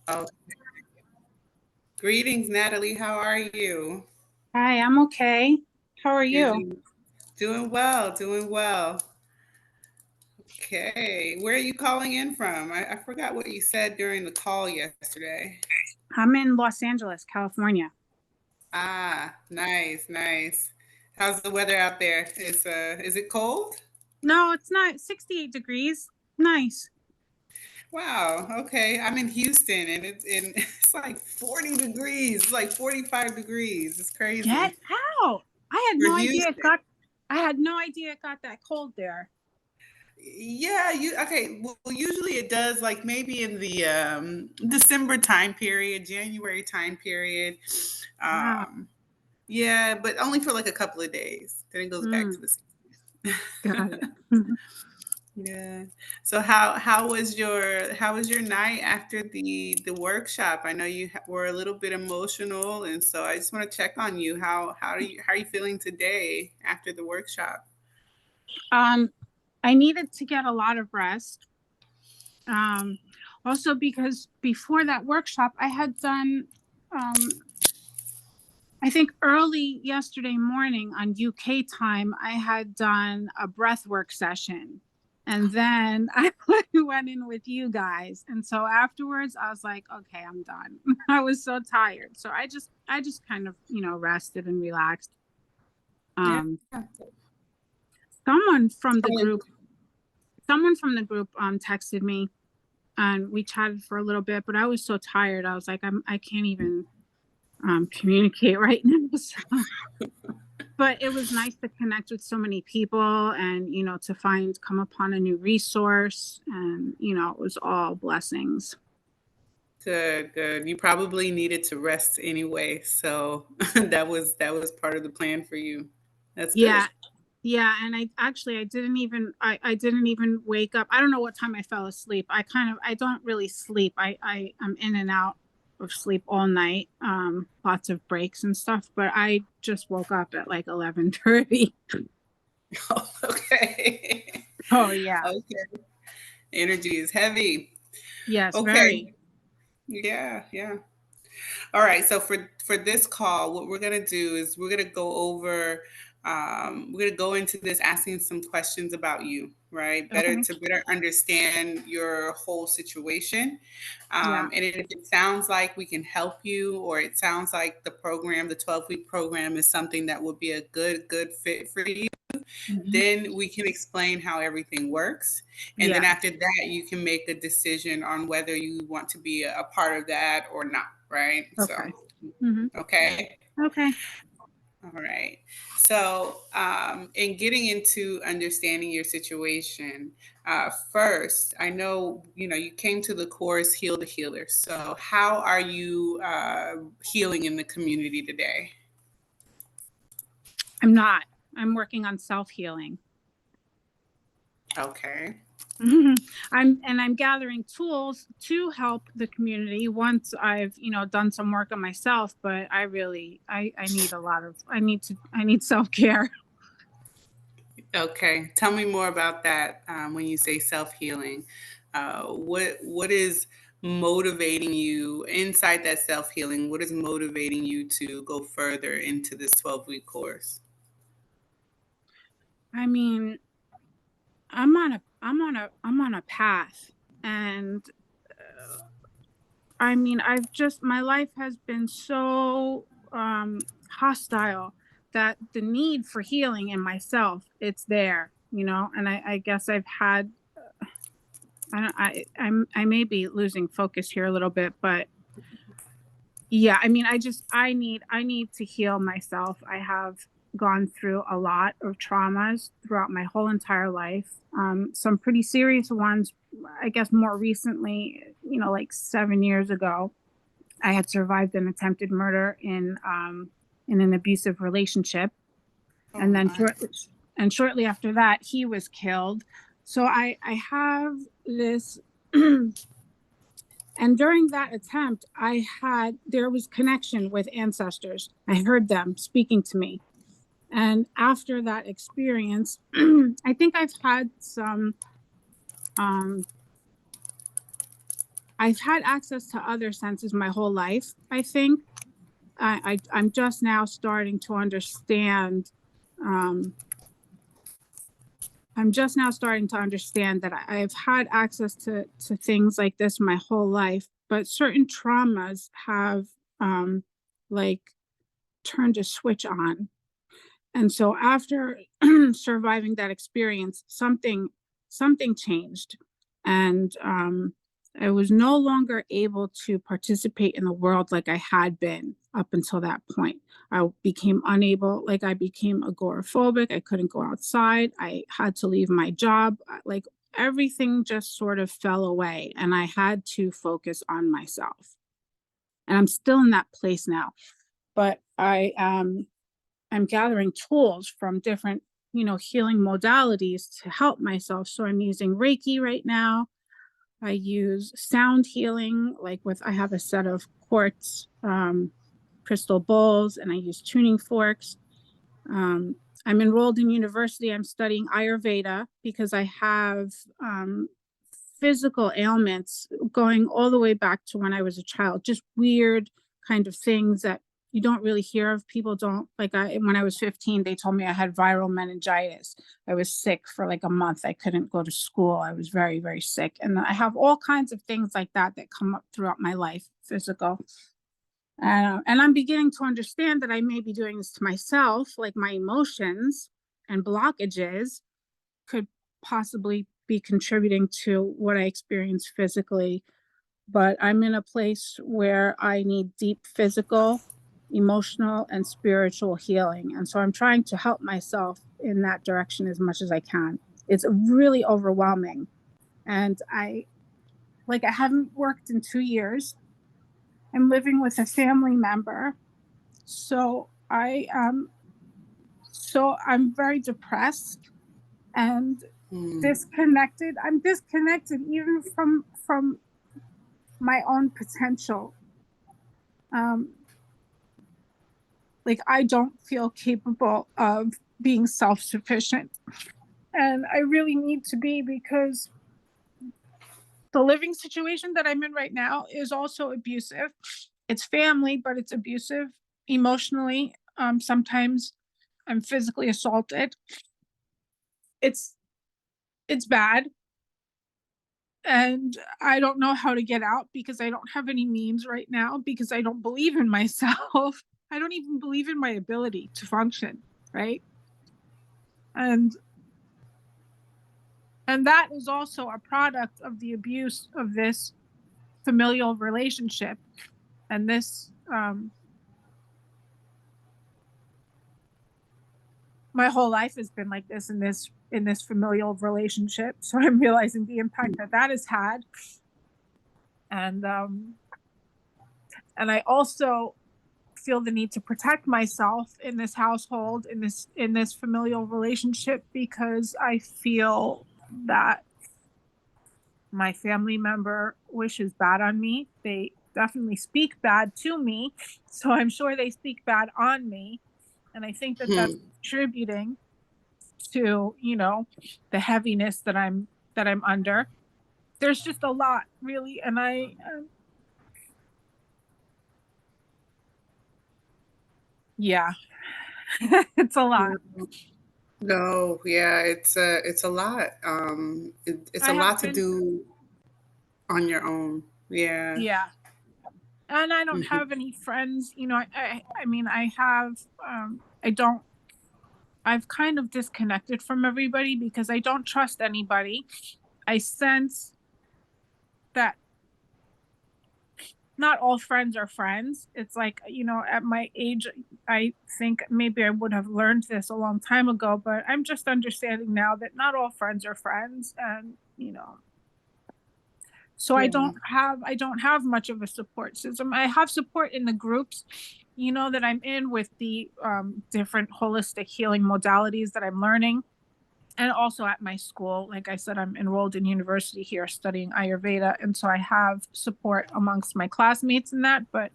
Oh, greetings, Natalie. How are you? Hi, I'm okay. How are Good. you? Doing well, doing well. Okay. Where are you calling in from? I forgot what you said during the call yesterday. I'm in Los Angeles, California. Ah, nice, nice. How's the weather out there? Is it cold? No, it's not 68 degrees. Nice. Wow. Okay. I'm in Houston and it's like 40 degrees. It's like 45 degrees. It's Get crazy. out. I had For no idea it Houston. got I had no idea it got that cold there. Yeah, you okay. Well, usually it does like maybe in the December time period, January time period. Wow. Um, yeah, but only for like a couple of days. Then it goes back to Mm, the got it. yeah. So how was your night after the workshop? I know you were a little bit emotional, and so I just want to check on you. How are you feeling today after the workshop? Um, I needed to get a lot of rest. Um, Also because before that workshop, I had done I think early yesterday morning on UK time, I had done a breathwork session. And then I went in with you guys. And so afterwards I was like, okay, I'm done. I was so tired. So I just kind of, rested and relaxed. Yeah. Um someone from the Totally. group, someone from the group texted me and we chatted for a little bit, but I was so tired. I was like, I can't even communicate right now. So but it was nice to connect with so many people and to come upon a new resource, and it was all blessings. Good, good. You probably needed to rest anyway, so that was part of the plan for you. That's good. Yeah, yeah. And I didn't even wake up. I don't know what time I fell asleep. I don't really sleep. I'm in and out of sleep all night, lots of breaks and stuff, but I just woke up at like 11:30. Oh, okay. Oh yeah. Okay. Energy is heavy. Yes, Okay. very. Yeah, yeah. All right. So for this call, what we're gonna do is we're gonna go over. We're gonna go into this asking some questions about you, right? Better Okay. to better understand your whole situation. Yeah. And if it sounds like we can help you, or it sounds like the 12-week program, is something that would be a good fit for you, Mhm. then we can explain how everything works. And then Yeah. after that, you can make a decision on whether you want to be a part of that or not, right? So, Okay. Hmm. okay. Okay. All right. So, in getting into understanding your situation, first, I know you came to the course Heal the Healer. So, how are you healing in the community today? I'm not. I'm working on self-healing. Okay. I'm gathering tools to help the community once I've, done some work on myself, but I need a lot of I need self-care. Okay, tell me more about that. When you say self healing, what is motivating you inside that self healing? What is motivating you to go further into this 12-week course? I mean, I'm on a path, and I mean, my life has been so hostile that the need for healing in myself, it's there, and I guess I've had, I don't, I may be losing focus here a little bit, but yeah, I mean, I need to heal myself. I have gone through a lot of traumas throughout my whole entire life. Some pretty serious ones, I guess more recently, like 7 years ago. I had survived an attempted murder in an abusive relationship, Oh and then my. shortly after that, he was killed. So I have this, and during that attempt, there was connection with ancestors. I heard them speaking to me, and after that experience, I think I've had some um, I've had access to other senses my whole life, I think. I'm just now starting to understand. Um, I'm just now starting to understand that I've had access to things like this my whole life, but certain traumas have um, like turned a switch on. And so after surviving that experience, something changed, and I was no longer able to participate in the world like I had been up until that point. I became unable, like I became agoraphobic. I couldn't go outside. I had to leave my job. Like everything just sort of fell away, and I had to focus on myself. And I'm still in that place now, but I'm gathering tools from different, healing modalities to help myself. So I'm using Reiki right now. I use sound healing, I have a set of quartz crystal bowls, and I use tuning forks. Um, I'm enrolled in university. I'm studying Ayurveda because I have physical ailments going all the way back to when I was a child, just weird kind of things that you don't really hear of. People don't when I was 15, they told me I had viral meningitis. I was sick for like a month. I couldn't go to school. I was very, very sick. And I have all kinds of things like that that come up throughout my life, physical. And I'm beginning to understand that I may be doing this to myself, like my emotions and blockages could possibly be contributing to what I experience physically. But I'm in a place where I need deep physical, emotional, and spiritual healing. And so I'm trying to help myself in that direction as much as I can. It's really overwhelming. And I haven't worked in 2 years. I'm living with a family member. So I'm very depressed and disconnected. I'm disconnected even from my own potential. Um, I don't feel capable of being self-sufficient, and I really need to be, because the living situation that I'm in right now is also abusive. It's family, but it's abusive emotionally. Sometimes I'm physically assaulted. It's it's bad, and I don't know how to get out because I don't have any means right now, because I don't believe in myself. I don't even believe in my ability to function, right? And that is also a product of the abuse of this familial relationship. And this my whole life has been like this, in this familial relationship. So I'm realizing the impact that that has had. And I also feel the need to protect myself in this household, in this familial relationship, because I feel that my family member wishes bad on me. They definitely speak bad to me, so I'm sure they speak bad on me, and I think that that's contributing to, the heaviness that I'm under. There's just a lot, really, and yeah. It's a lot. No, yeah, it's a lot. It's I a have lot to been do on your own. Yeah. Yeah, and I don't Mhm. have any friends. I mean, I have I don't I've kind of disconnected from everybody because I don't trust anybody. I sense that not all friends are friends. It's like, at my age, I think maybe I would have learned this a long time ago, but I'm just understanding now that not all friends are friends. And, so Yeah. I don't have much of a support system. I have support in the groups, that I'm in, with the different holistic healing modalities that I'm learning. And also at my school, like I said, I'm enrolled in university here studying Ayurveda. And so I have support amongst my classmates in that, but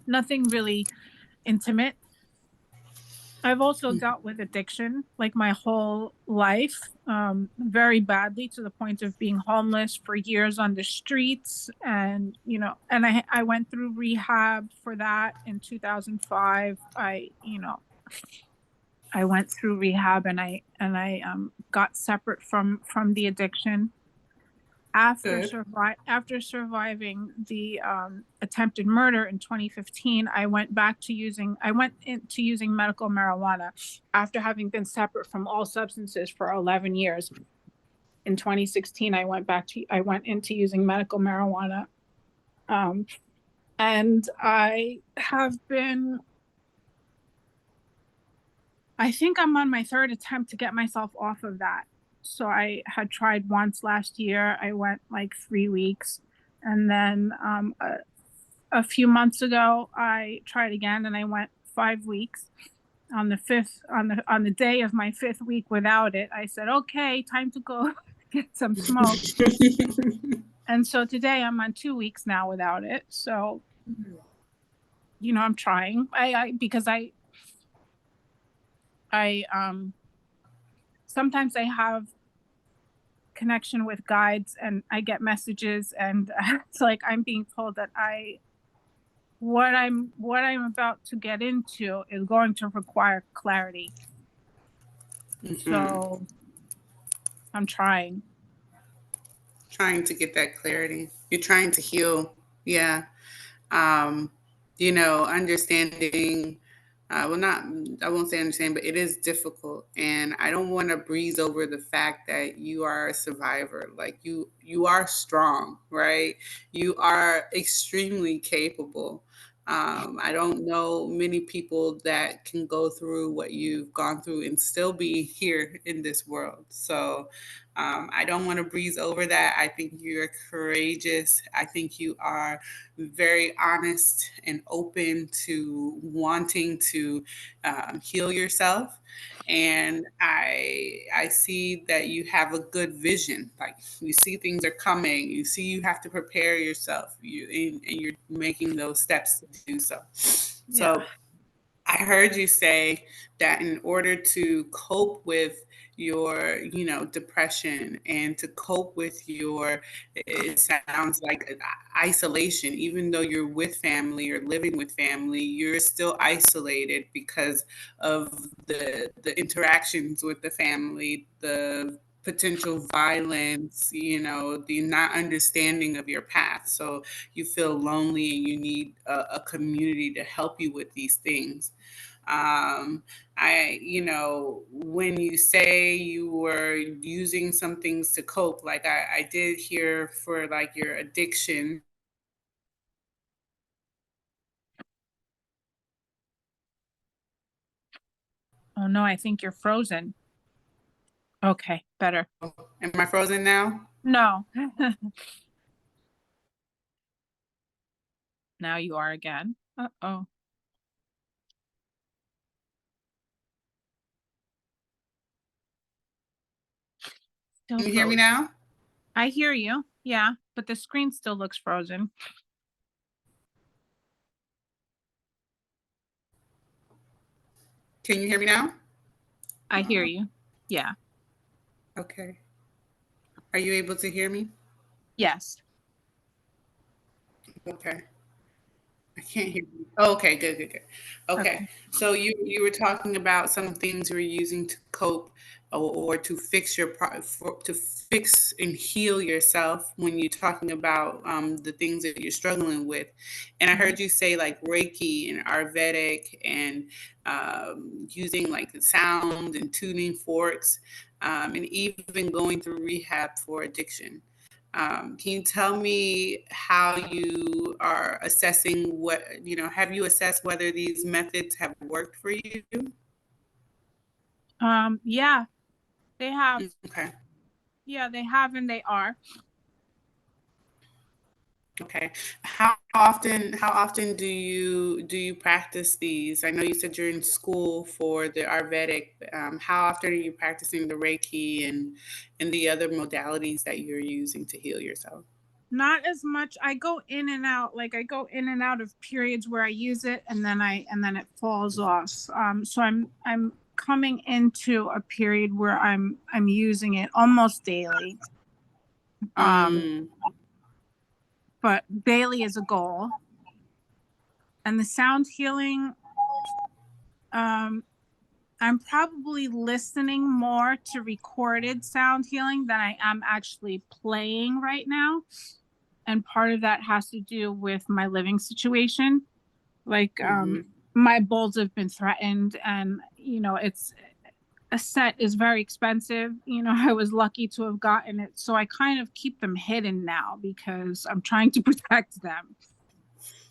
nothing really intimate. I've also Mhm. dealt with addiction like my whole life, very badly to the point of being homeless for years on the streets. And, and I went through rehab for that in 2005. I went through rehab and I got separate from the addiction Good. after surviving the attempted murder in 2015. I went into using medical marijuana after having been separate from all substances for 11 years. In 2016, I went into using medical marijuana. Um, and I think I'm on my third attempt to get myself off of that. So I had tried once last year. I went like 3 weeks. And then a few months ago, I tried again and I went 5 weeks. On the day of my fifth week without it, I said, okay, time to go get some smoke. And so today I'm on 2 weeks now without it. So, I'm trying. Because I sometimes I have connection with guides and I get messages and it's like I'm being told that I what I'm about to get into is going to require clarity. Mhm. So I'm trying. Trying to get that clarity. You're trying to heal. Yeah. um, understanding, well, not, I won't say understand, but it is difficult. And I don't want to breeze over the fact that you are a survivor. Like you are strong, right? You are extremely capable. I don't know many people that can go through what you've gone through and still be here in this world. So I don't want to breeze over that. I think you're courageous. I think you are very honest and open to wanting to heal yourself. And I see that you have a good vision. Like you see things are coming. You see you have to prepare yourself. And you're making those steps to do so. Yeah. So I heard you say that in order to cope with your, depression and to cope with your, it sounds like isolation, even though you're with family or living with family, you're still isolated because of the interactions with the family, the potential violence, the not understanding of your path. So you feel lonely and you need a community to help you with these things. When you say you were using some things to cope, like I did hear for like your addiction. Oh no, I think you're frozen. Okay, better. Am I frozen now? No. Now you are again. Uh-oh. Still Can you hear me frozen. now? I hear you. Yeah, but the screen still looks frozen. Can you hear me now? I hear you. Yeah. Okay. Are you able to hear me? Yes. Okay. I can't hear you. Oh, okay, good, good, good. Okay, Okay. so you were talking about some things you were using to cope or to fix to fix and heal yourself when you're talking about the things that you're struggling with. And I Mhm. heard you say like Reiki and Ayurvedic and using like the sound and tuning forks, and even going through rehab for addiction. Can you tell me how you are assessing have you assessed whether these methods have worked for you? Yeah, they have. Okay. Yeah, they have and they are. Okay. How often do you practice these? I know you said you're in school for the Ayurvedic. How often are you practicing the Reiki and the other modalities that you're using to heal yourself? Not as much. I go in and out. Like I go in and out of periods where I use it, and then it falls off. So I'm coming into a period where I'm using it almost daily. Um, Mm, but daily is a goal. And the sound healing, um, I'm probably listening more to recorded sound healing than I am actually playing right now. And part of that has to do with my living situation. Like, mhm. my bulbs have been threatened, and it's a set is very expensive. I was lucky to have gotten it, so I kind of keep them hidden now because I'm trying to protect them.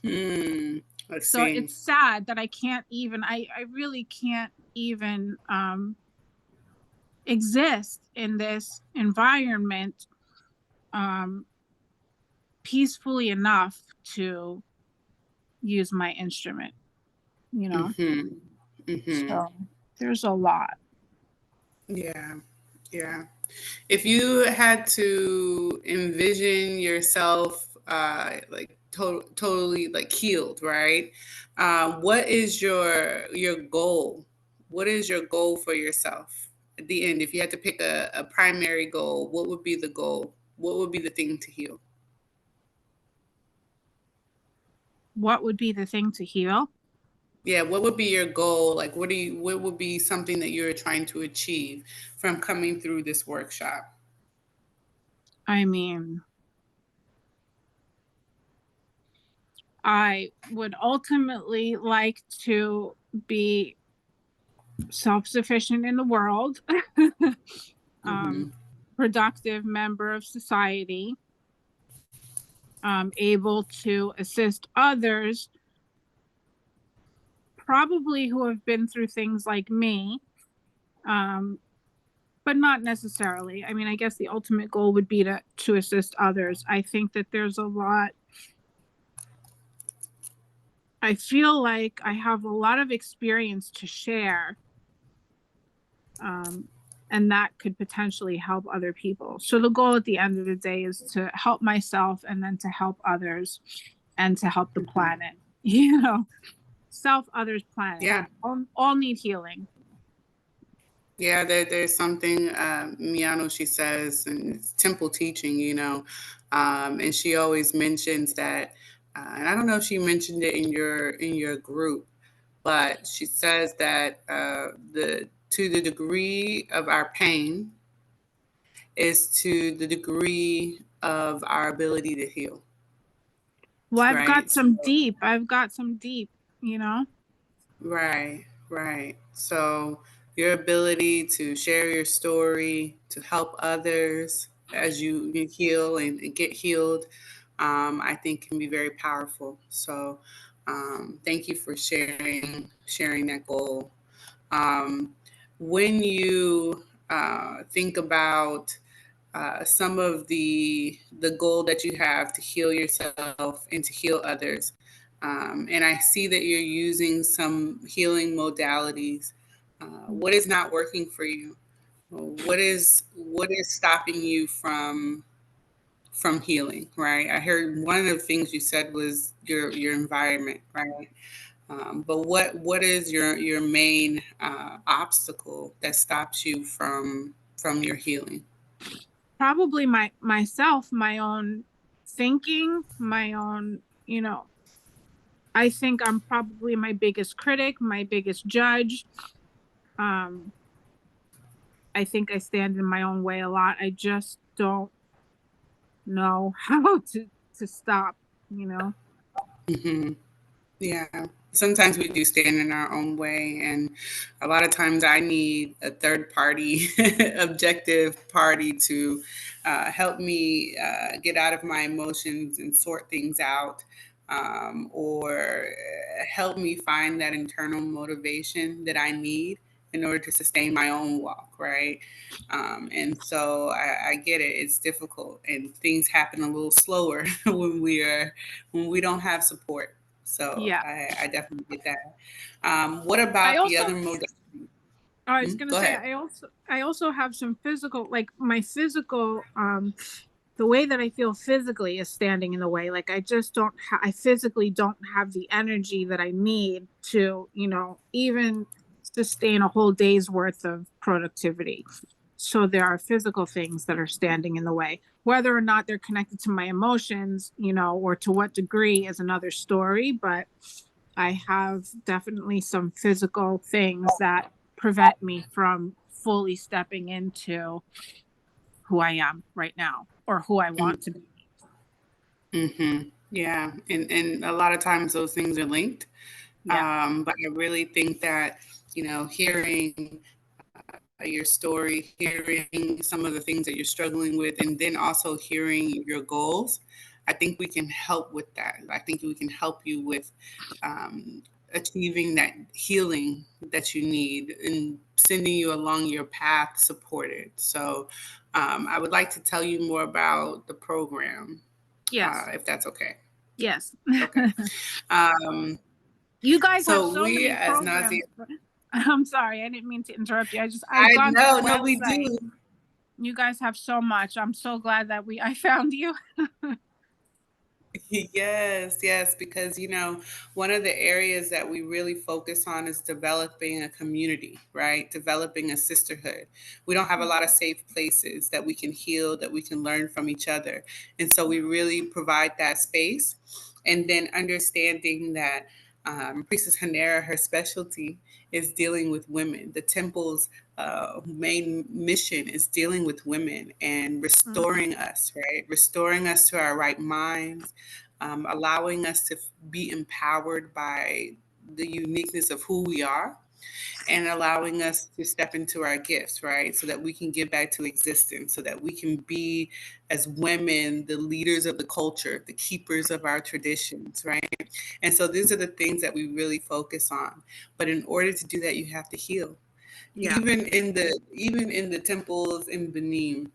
I So see. it's sad that I can't even, I really can't even exist in this environment um, peacefully enough to use my instrument, you know? Mhm. Mhm. So there's a lot. Yeah. Yeah. If you had to envision yourself like totally like healed, right? What is your goal? What is your goal for yourself at the end? If you had to pick a primary goal, what would be the goal? What would be the thing to heal? What would be the thing to heal? Yeah, what would be your goal? Like what would be something that you're trying to achieve from coming through this workshop? I mean, I would ultimately like to be self-sufficient in the world, um, Mhm. productive member of society, able to assist others, probably who have been through things like me, um, but not necessarily. I mean, I guess the ultimate goal would be to assist others. I think that there's a lot. I feel like I have a lot of experience to share, um, and that could potentially help other people. So the goal at the end of the day is to help myself and then to help others and to help the Mhm. planet. You know, self, others, planet. Yeah. All need healing. Yeah, there's something Miyano she says, and it's temple teaching, and she always mentions that, and I don't know if she mentioned it in your group, but she says that the to the degree of our pain is to the degree of our ability to heal, Well, right? I've got some deep, you know? Right, right. So your ability to share your story, to help others as you heal and get healed, I think can be very powerful. So thank you for sharing that goal. Um, when you think about some of the goal that you have to heal yourself and to heal others. And I see that you're using some healing modalities. What is not working for you? What is stopping you from healing? Right. I heard one of the things you said was your environment. Right. But what is your main obstacle that stops you from your healing? Probably myself, my own thinking, my own, I think I'm probably my biggest critic, my biggest judge. Um, I think I stand in my own way a lot. I just don't know how to stop, you know? Hmm. Yeah. Sometimes we do stand in our own way, and a lot of times I need a third party, objective party to help me get out of my emotions and sort things out, or help me find that internal motivation that I need in order to sustain my own walk, right? And so I get it; it's difficult, and things happen a little slower when we don't have support. So Yeah. I definitely get that. What I about the also other modalities? I was gonna Go say ahead. I also have some physical, like my physical the way that I feel physically is standing in the way. Like I just don't, I physically don't have the energy that I need to, even sustain a whole day's worth of productivity. So there are physical things that are standing in the way. Whether or not they're connected to my emotions, or to what degree is another story. But I have definitely some physical things that prevent me from fully stepping into who I am right now or who I want to be. Mm-hmm. Yeah. And a lot of times those things are linked. Yeah. But I really think that, hearing your story, hearing some of the things that you're struggling with, and then also hearing your goals, I think we can help with that. I think we can help you with achieving that healing that you need and sending you along your path supported. So I would like to tell you more about the program, Yes. if that's okay. Yes. Okay. Um, You guys have so so we many as Nazi, programs. I'm sorry, I didn't mean to interrupt you. I've I gone to know, the no, we website. do. You guys have so much. I'm so glad that I found you. Yes, yes, because one of the areas that we really focus on is developing a community, right? Developing a sisterhood. We don't have a lot of safe places that we can heal, that we can learn from each other. And so we really provide that space. And then understanding that Priestess Hanera, her specialty is dealing with women. The temple's main mission is dealing with women and restoring us, right? Restoring us to our right minds, allowing us to be empowered by the uniqueness of who we are, and allowing us to step into our gifts, right? So that we can give back to existence, so that we can be, as women, the leaders of the culture, the keepers of our traditions, right? And so these are the things that we really focus on. But in order to do that, you have to heal. Yeah. Even in the temples in Benin,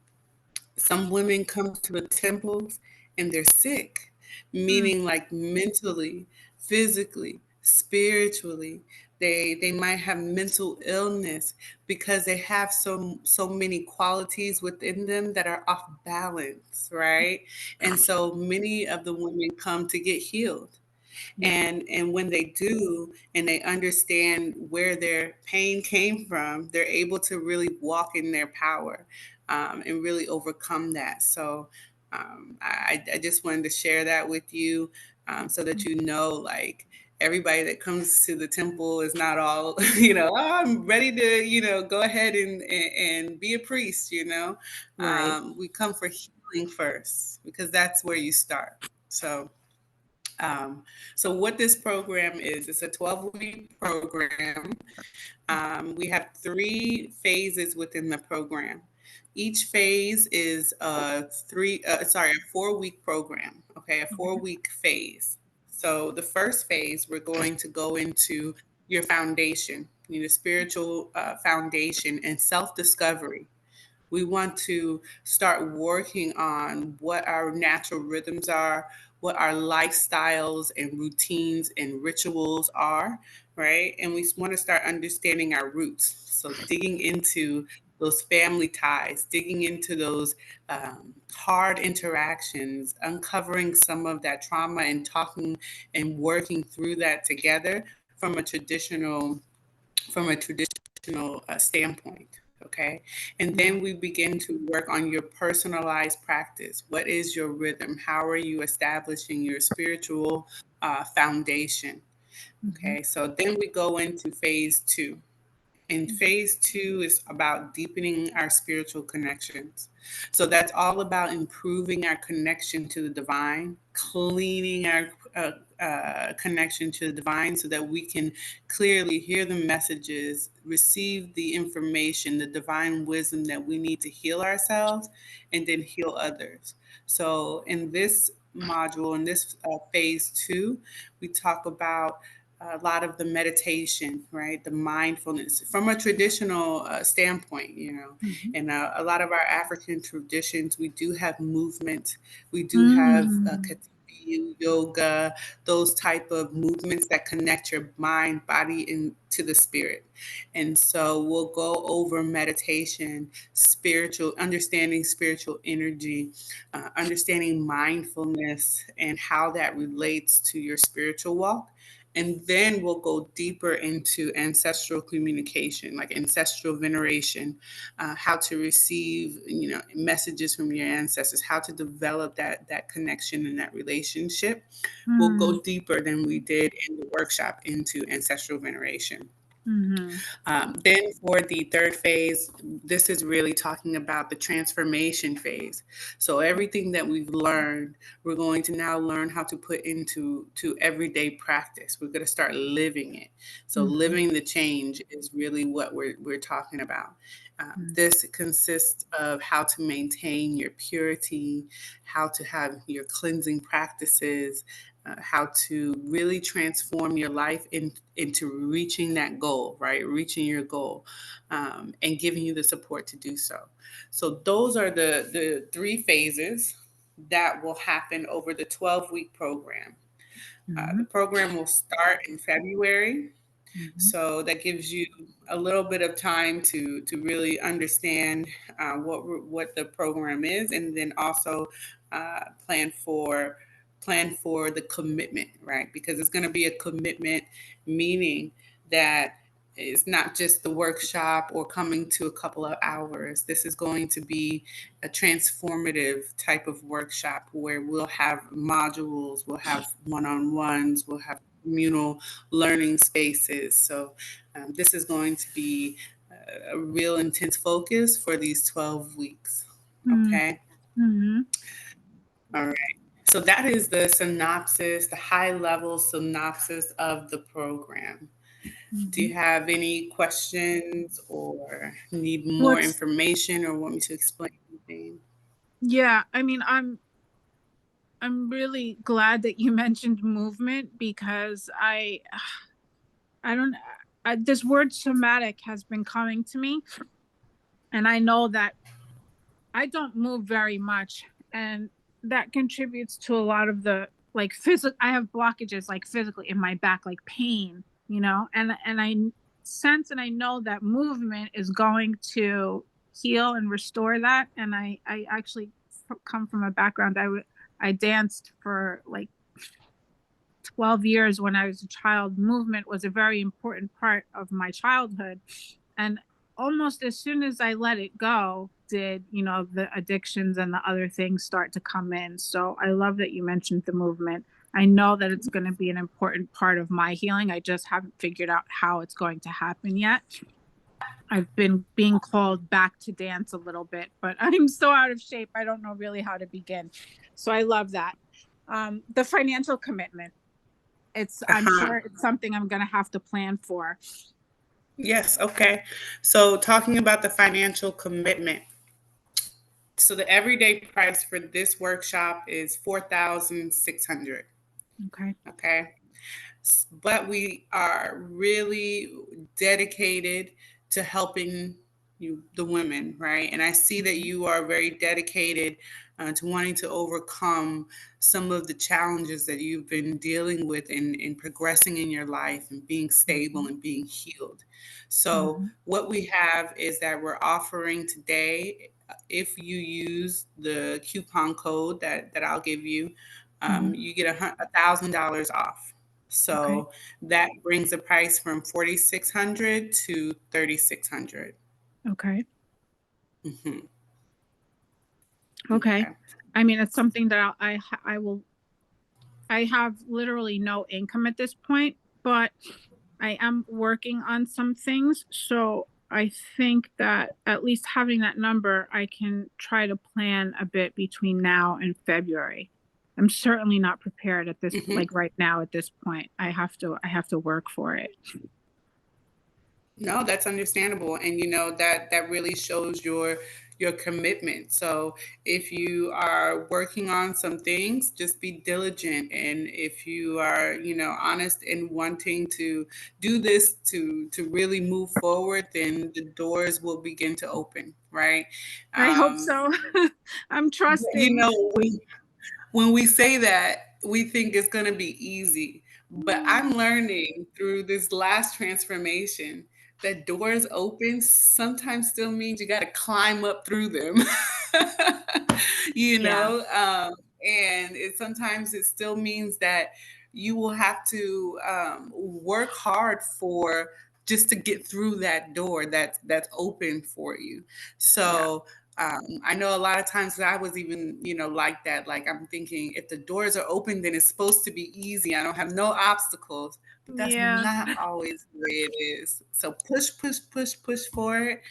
some women come to the temples and they're sick, Mm. meaning like mentally, physically, spiritually. They might have mental illness because they have so many qualities within them that are off balance, right? And so many of the women come to get healed. Yeah. And when they do, and they understand where their pain came from, they're able to really walk in their power, and really overcome that. So I just wanted to share that with you, so that like everybody that comes to the temple is not all oh, I'm ready to go ahead and be a priest. Right. We come for healing first, because that's where you start. Um, so what this program is, it's a 12-week program. We have 3 phases within the program. Each phase is a 4-week program. Okay, a Okay. 4-week phase. So the first phase, we're going to go into your foundation, spiritual foundation and self-discovery. We want to start working on what our natural rhythms are, what our lifestyles and routines and rituals are, right? And we want to start understanding our roots. So, digging into those family ties, digging into those hard interactions, uncovering some of that trauma and talking and working through that together from a traditional standpoint. Okay. And Yeah. then we begin to work on your personalized practice. What is your rhythm? How are you establishing your spiritual foundation? Hmm. Okay. So then we go into phase 2. And phase 2 is about deepening our spiritual connections. So that's all about improving our connection to the divine, cleaning our connection to the divine, so that we can clearly hear the messages, receive the information, the divine wisdom that we need to heal ourselves and then heal others. So in this module, in this phase 2, we talk about a lot of the meditation, right? The mindfulness from a traditional standpoint, Hmm. and a lot of our African traditions, we do have movement, we do have Mm. you, yoga, those type of movements that connect your mind, body, and to the spirit. And so we'll go over meditation, understanding spiritual energy, understanding mindfulness and how that relates to your spiritual walk. And then we'll go deeper into ancestral communication, like ancestral veneration, how to receive, messages from your ancestors, how to develop that connection and that relationship. We'll Mm, go deeper than we did in the workshop into ancestral veneration. mhm, Then for the third phase, this is really talking about the transformation phase. So everything that we've learned, we're going to now learn how to put into everyday practice. We're going to start living it. So mhm, living the change is really what we're talking about. mhm, This consists of how to maintain your purity, how to have your cleansing practices, how to really transform your life into reaching that goal, right? Reaching your goal, and giving you the support to do so. So those are the three phases that will happen over the 12-week program. The mhm, program will start in February, mhm, so that gives you a little bit of time to really understand what the program is, and then also plan for the commitment, right? Because it's going to be a commitment, meaning that it's not just the workshop or coming to a couple of hours. This is going to be a transformative type of workshop where we'll have modules, we'll have one-on-ones, we'll have communal learning spaces. So this is going to be a real intense focus for these 12 weeks. mhm, Okay. mhm. All right. So that is the synopsis, the high level synopsis of the program. Do Mhm. you have any questions or need more What's information or want me to explain anything? Yeah, I mean, I'm really glad that you mentioned movement because I don't this word somatic has been coming to me, and I know that I don't move very much, and that contributes to a lot of the like physical. I have blockages like physically in my back, like pain, and I sense and I know that movement is going to heal and restore that. And I actually come from a background. I danced for like 12 years when I was a child. Movement was a very important part of my childhood. And almost as soon as I let it go, did, the addictions and the other things start to come in. So I love that you mentioned the movement. I know that it's going to be an important part of my healing. I just haven't figured out how it's going to happen yet. I've been being called back to dance a little bit, but I'm so out of shape. I don't know really how to begin. So I love that. The financial commitment, I'm Uh-huh. sure it's something I'm gonna have to plan for. Yes. Okay. So talking about the financial commitment. So the everyday price for this workshop is 4,600. Okay. Okay. But we are really dedicated to helping the women, right? And I see that Mhm. you are very dedicated to wanting to overcome some of the challenges that you've been dealing with in progressing in your life and being stable Mhm. and being healed. So, Mhm. what we have is that we're offering today, if you use the coupon code that I'll give you, Mhm. you get $1,000 off. Okay. So that brings the price from 4,600 to 3,600. Okay. Mhm. Okay. Okay. I mean, it's something that I will. I have literally no income at this point, but I am working on some things. So I think that at least having that number, I can try to plan a bit between now and February. I'm certainly not prepared at this, Mhm. like right now at this point. I have to work for it. No, that's understandable, and that really shows your commitment. So if you are working on some things, just be diligent, and if you are honest in wanting to do this to really move forward, then the doors will begin to open, right? I hope Um, so. I'm you trusting. know, when we say that, we think it's going to be easy. But I'm learning through this last transformation that doors open sometimes still means you got to climb up through them. you Yeah. know, um, and sometimes it still means that you will have to work hard for just to get through that door that's open for you. Yeah. So I know a lot of times that I was even, like that. Like I'm thinking, if the doors are open, then it's supposed to be easy. I don't have no obstacles, but that's Yeah. not always the way it is. So push, push, push, push for it.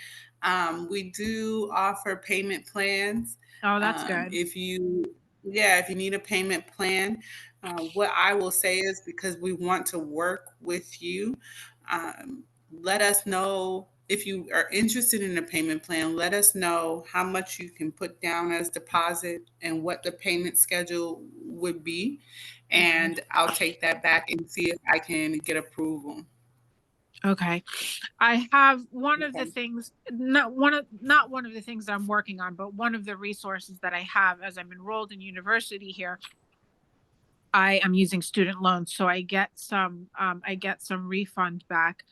We do offer payment plans. Oh, that's good. If you, yeah, if you need a payment plan, what I will say is because we want to work with you, um, let us know if you are interested in a payment plan. Let us know how much you can put down as deposit and what the payment schedule would be. Okay. And I'll take that back and see if I can get approval. Okay. I have one of the Okay. things, not one of the things I'm working on, but one of the resources that I have as I'm enrolled in university here. I am using student loans, so I get some refund back.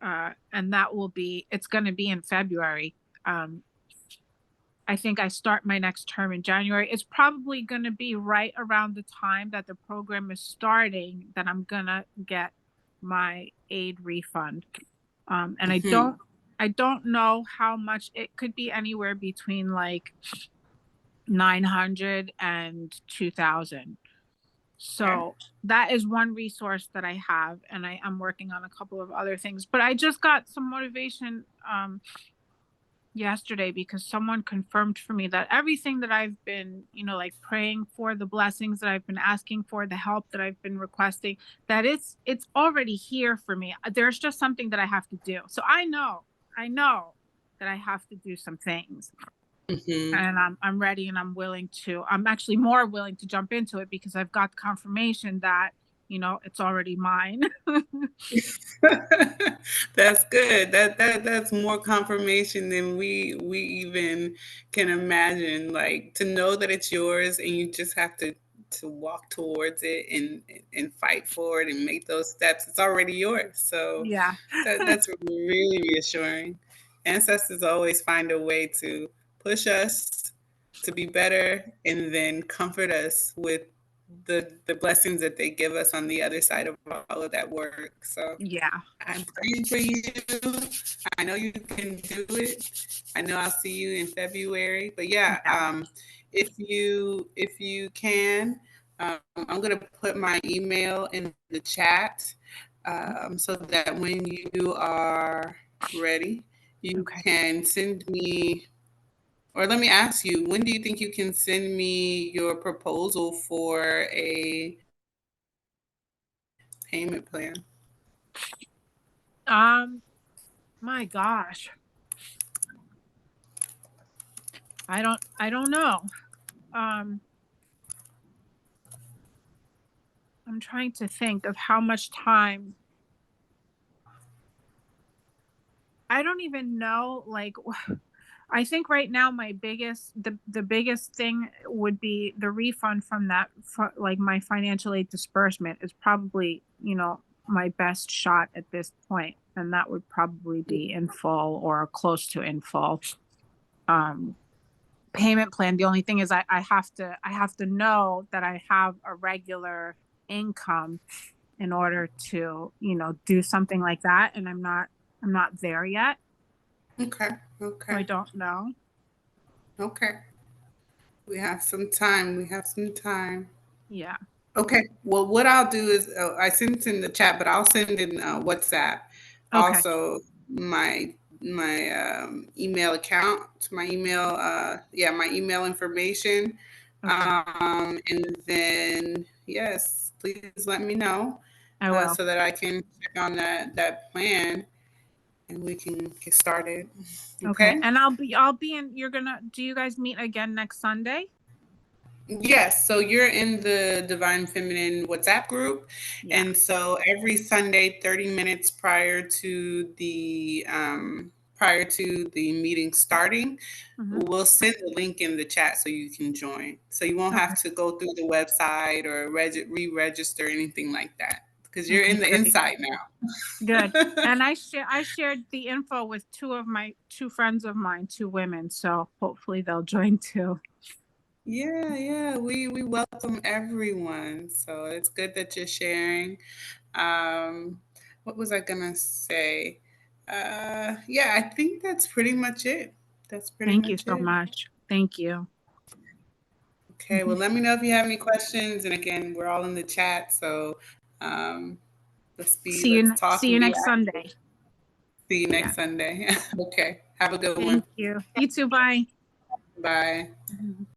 And that will be it's going to be in February. Um, I think I start my next term in January. It's probably going to be right around the time that the program is starting that I'm going to get my aid refund. And Mhm. I don't know how much. It could be anywhere between like 900 and 2,000. Okay. So that is one resource that I have, and I'm working on a couple of other things. But I just got some motivation yesterday because someone confirmed for me that everything that I've been, like praying for, the blessings that I've been asking for, the help that I've been requesting, that it's already here for me. There's just something that I have to do. So I know that I have to do some things. Mhm. And I'm ready and I'm actually more willing to jump into it because I've got confirmation that, it's already mine. That's good. That's more confirmation than we even can imagine. Like to know that it's yours and you just have to walk towards it and fight for it and make those steps. It's already yours. So Yeah. that's really reassuring. Ancestors always find a way to push us to be better and then comfort us with the blessings that they give us on the other side of all of that work. So Yeah. I'm praying for you. I know you can do it. I know I'll see you in February. But yeah, Yeah. if you can, I'm gonna put my email in the chat so that when you are ready, you Okay. can send me. Or let me ask you, when do you think you can send me your proposal for a payment plan? Um, my gosh. I don't know. Um, I'm trying to think of how much time. I don't even know, like, I think right now the biggest thing would be the refund from that, like my financial aid disbursement is probably, my best shot at this point, and that would probably be in full or close to in full. Um, Payment plan. The only thing is I have to know that I have a regular income in order to, do something like that, and I'm not there yet, Okay, so I okay, don't know. okay. We have some time. We have some time. Yeah. Okay. Well, what I'll do is I sent it in the chat, but I'll send in WhatsApp. Okay. Also, my email account, my email, yeah, my email information, Okay. and then yes, please let me know I will. so that I can check on that plan and we can get started. Okay. Okay. And I'll be in do you guys meet again next Sunday? Yes, so you're in the Divine Feminine WhatsApp group. Yeah. And so every Sunday, 30 minutes prior to prior to the meeting starting, Mhm. we'll send the link in the chat so you can join. So you won't Okay. have to go through the website or re-register, anything like that, because you're Okay, in the great. inside now. Good. And I shared the info with two friends of mine, two women, so hopefully they'll join too. Yeah, we welcome everyone. So it's good that you're sharing. Um, what was I gonna say? Yeah, I think that's pretty much it. That's pretty Thank you much so it. much. Thank you. Okay, well, let me know if you have any questions. And again, we're all in the chat, so um, let's talk See and you be next active. Sunday. See you Yeah. next Sunday. Okay, have a good one. Thank you. You too. Bye. Bye.